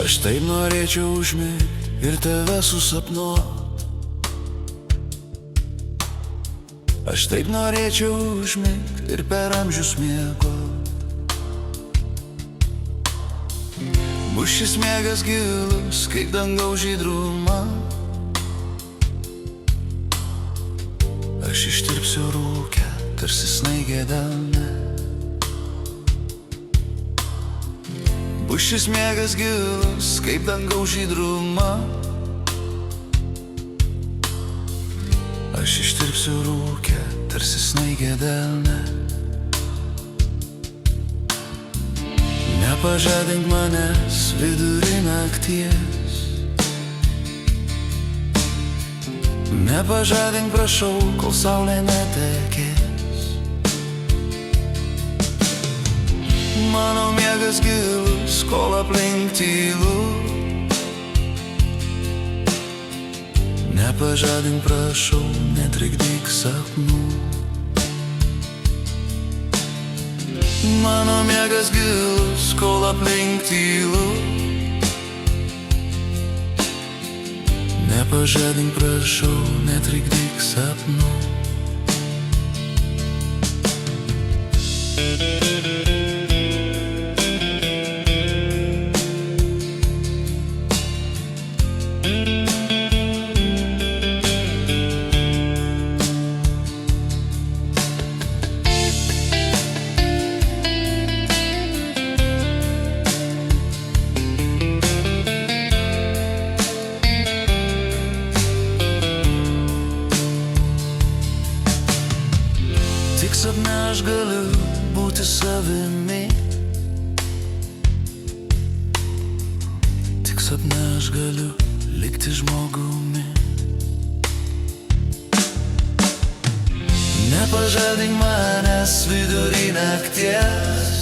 Aš taip norėčiau užmigt ir tave susapnuot. Aš taip norėčiau užmigt ir per amžius miegot. Bus šis miegas gilus, kaip dangaus žydruma. Aš ištirpsiu rūke, tarsi snaigė delne. Bus šis miegas gilus, kaip dangaus žydruma. Aš ištirpsiu rūke, tarsi snaigė delne. Nepažadink manęs vidury nakties. Nepažadink, prašau, kol saulė netekės. Mano miegas gilus, kol aplink tylu. Nepažadink, prašau, netrikdyk sapnų. Mano miegas gilus, kol aplink tylu. Nepažadink, prašau, netrikdyk sapnų. Tik sapne aš galiu būti savimi. Tik sapne aš galiu likti žmogumi. Nepažadink manęs vidury nakties.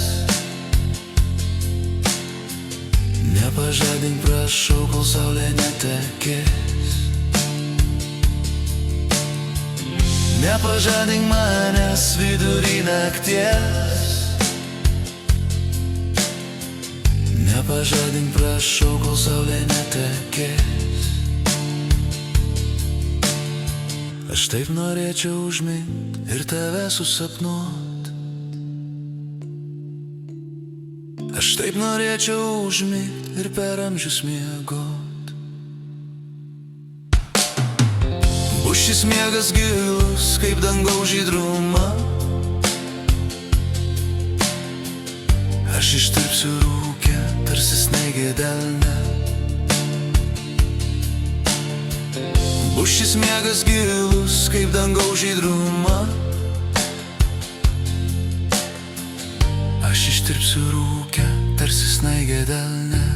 Nepažadink, prašau, kol saulė netekės. Nepažadink manęs vidury nakties. Nepažadink, prašau, kol saulė netekės. Aš taip norėčiau užmigt ir tave susapnuot. Aš taip norėčiau užmigt ir per amžius miegot. Bus šis miegas gilus, kaip dangaus žydruma. Aš ištirpsiu rūke, tarsi snaigė delne. Bus šis miegas gilus, kaip dangaus žydruma. Aš ištirpsiu rūke, tarsi snaigė delne.